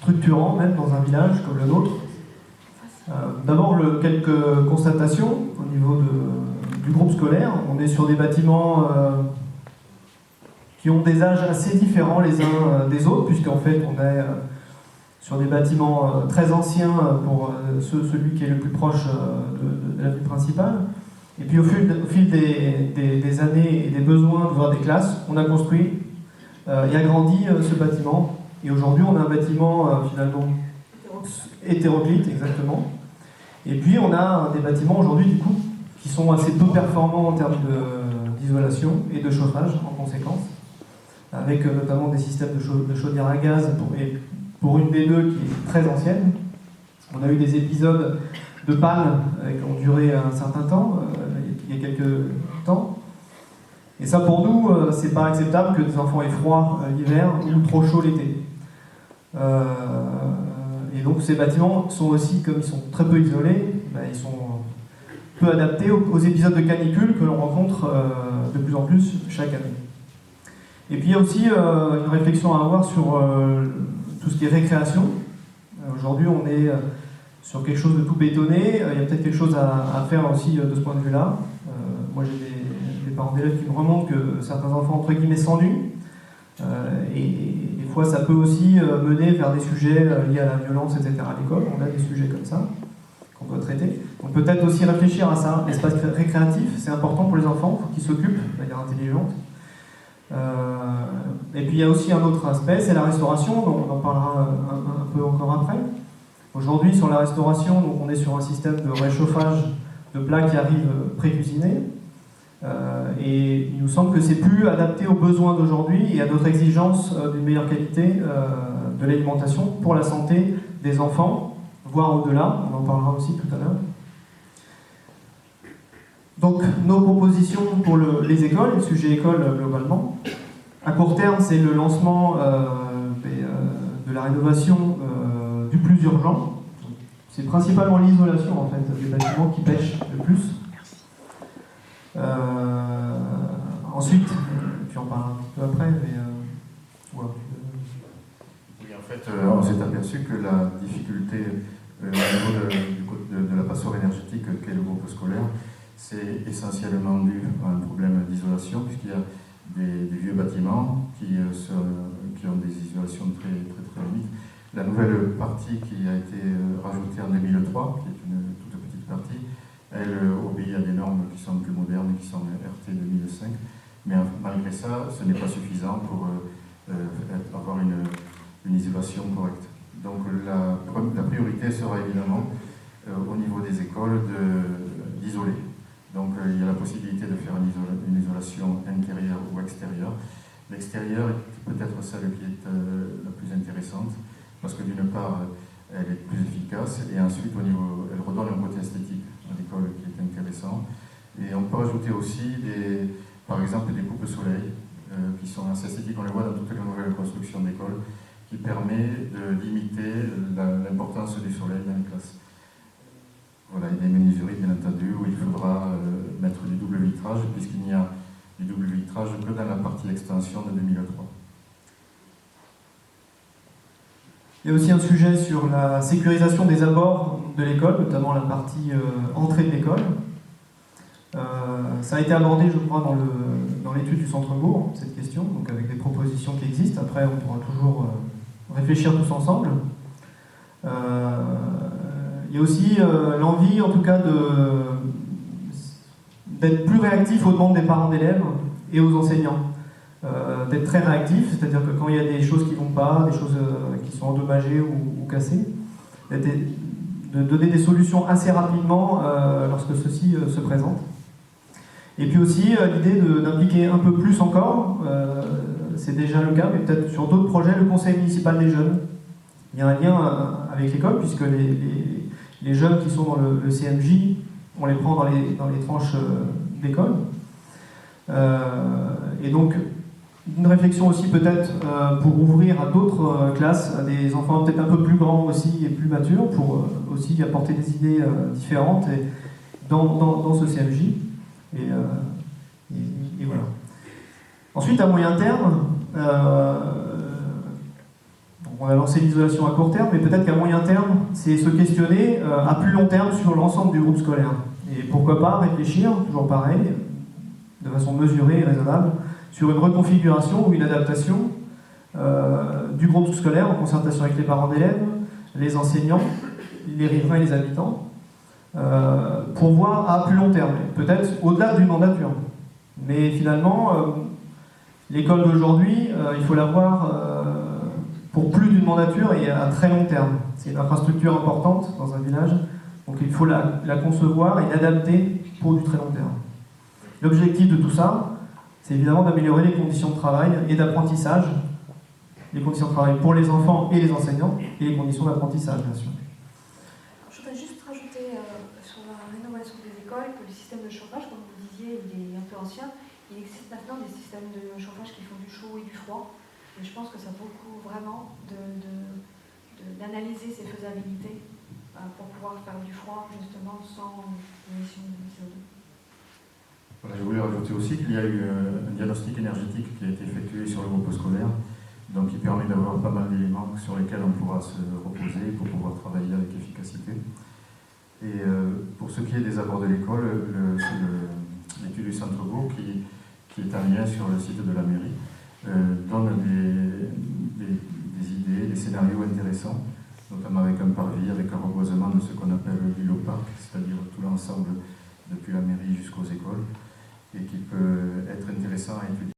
structurant, même dans un village comme le nôtre. D'abord, quelques constatations au niveau du groupe scolaire. On est sur des bâtiments qui ont des âges assez différents les uns des autres, puisqu'en fait, on est sur des bâtiments très anciens pour celui qui est le plus proche de la ville principale. Et puis au fil des années et des besoins de voir des classes, on a construit et agrandi ce bâtiment. Et aujourd'hui, on a un bâtiment finalement hétéroclite, exactement. Et puis on a des bâtiments aujourd'hui du coup qui sont assez peu performants en termes d'isolation et de chauffage en conséquence, avec notamment des systèmes de chaudière à gaz pour une des deux qui est très ancienne. On a eu des épisodes de panne qui ont duré un certain temps, il y a quelques temps. Et ça pour nous, c'est pas acceptable que des enfants aient froid l'hiver ou trop chaud l'été. Et donc ces bâtiments sont aussi, comme ils sont très peu isolés, ils sont peu adaptés aux épisodes de canicule que l'on rencontre de plus en plus chaque année. Et puis il y a aussi une réflexion à avoir sur tout ce qui est récréation. Aujourd'hui on est sur quelque chose de tout bétonné, il y a peut-être quelque chose à faire aussi de ce point de vue-là. Moi j'ai des parents d'élèves qui me remontent que certains enfants entre guillemets s'ennuient. Et des fois, ça peut aussi mener vers des sujets liés à la violence, etc. à l'école. On a des sujets comme ça qu'on doit traiter. Donc peut-être aussi réfléchir à ça. L'espace récréatif, c'est important pour les enfants, il faut qu'ils s'occupent de manière intelligente. Et puis il y a aussi un autre aspect, c'est la restauration, donc on en parlera un peu encore après. Aujourd'hui, sur la restauration, donc on est sur un système de réchauffage de plats qui arrivent pré-cuisinés. Et il nous semble que c'est plus adapté aux besoins d'aujourd'hui et à notre exigence d'une meilleure qualité de l'alimentation pour la santé des enfants, voire au-delà, on en parlera aussi tout à l'heure. Donc nos propositions pour les écoles, le sujet école globalement. À court terme, c'est le lancement de la rénovation du plus urgent. C'est principalement l'isolation en fait des bâtiments qui pêchent le plus. Ensuite, puis on parlera un petit peu après, mais voilà. Oui, en fait, on s'est aperçu que la difficulté au niveau de la passoire énergétique qu'est le groupe scolaire, c'est essentiellement dû à un problème d'isolation, puisqu'il y a des vieux bâtiments qui ont des isolations très limites. La nouvelle partie qui a été rajoutée en 2003, qui est une toute petite partie, elle obéit à des normes qui sont plus modernes, qui sont RT 2005, mais malgré ça, ce n'est pas suffisant pour avoir une isolation correcte. Donc la priorité sera évidemment au niveau des écoles d'isoler. Donc il y a la possibilité de faire une isolation intérieure ou extérieure. L'extérieur est peut-être celle qui est la plus intéressante, parce que d'une part, elle est plus efficace, et ensuite elle redonne un côté esthétique à l'école qui est intéressant. Et on peut rajouter aussi par exemple des coupes-soleil qui sont assez esthétiques, on les voit dans toutes les nouvelles constructions d'écoles, qui permet de limiter l'importance du soleil dans les classes. Voilà, il y a des menuiseries bien entendu où il faudra mettre du double vitrage, puisqu'il n'y a du double vitrage que dans la partie extension de 2003. Il y a aussi un sujet sur la sécurisation des abords de l'école, notamment la partie entrée de l'école. Ça a été abordé, je crois, dans l'étude du Centre-Bourg, cette question, donc avec des propositions qui existent. Après, on pourra toujours réfléchir tous ensemble. Il y a aussi l'envie, en tout cas, d'être plus réactif aux demandes des parents d'élèves et aux enseignants. D'être très réactif, c'est-à-dire que quand il y a des choses qui ne vont pas, des choses qui sont endommagées ou cassées, de donner des solutions assez rapidement lorsque ceci se présente. Et puis aussi l'idée d'impliquer un peu plus encore, c'est déjà le cas, mais peut-être sur d'autres projets, le conseil municipal des jeunes. Il y a un lien avec l'école, puisque les jeunes qui sont dans le CMJ, on les prend dans les tranches d'école. Et donc, une réflexion aussi peut-être pour ouvrir à d'autres classes, à des enfants peut-être un peu plus grands aussi et plus matures, pour aussi apporter des idées différentes dans ce CMJ. Et voilà. Ensuite, à moyen terme, on va lancer l'isolation à court terme, mais peut-être qu'à moyen terme, c'est se questionner à plus long terme sur l'ensemble du groupe scolaire. Et pourquoi pas réfléchir, toujours pareil, de façon mesurée et raisonnable, sur une reconfiguration ou une adaptation du groupe scolaire en concertation avec les parents d'élèves, les enseignants, les riverains et les habitants, pour voir à plus long terme, peut-être au-delà d'une mandature. Mais finalement, l'école d'aujourd'hui, il faut la voir pour plus d'une mandature et à très long terme. C'est une infrastructure importante dans un village, donc il faut la concevoir et l'adapter pour du très long terme. L'objectif de tout ça, c'est évidemment d'améliorer les conditions de travail et d'apprentissage, les conditions de travail pour les enfants et les enseignants, et les conditions d'apprentissage, bien sûr. Je voudrais juste rajouter sur la rénovation des écoles que le système de chauffage, comme vous disiez, il est un peu ancien. Il existe maintenant des systèmes de chauffage qui font du chaud et du froid. Et je pense que ça vaut le coup vraiment d'analyser ces faisabilités pour pouvoir faire du froid justement sans émission de CO2. Voilà, je voulais rajouter aussi qu'il y a eu un diagnostic énergétique qui a été effectué sur le groupe scolaire, donc qui permet d'avoir pas mal d'éléments sur lesquels on pourra se reposer pour pouvoir travailler avec efficacité. Et pour ce qui est des apports de l'école, c'est l'étude du Centre-Bourg qui est en lien sur le site de la mairie, donne des idées, des scénarios intéressants, notamment avec un parvis, avec un reboisement de ce qu'on appelle l'îlot-parc, c'est-à-dire tout l'ensemble depuis la mairie jusqu'aux écoles, et qui peut être intéressant à étudier.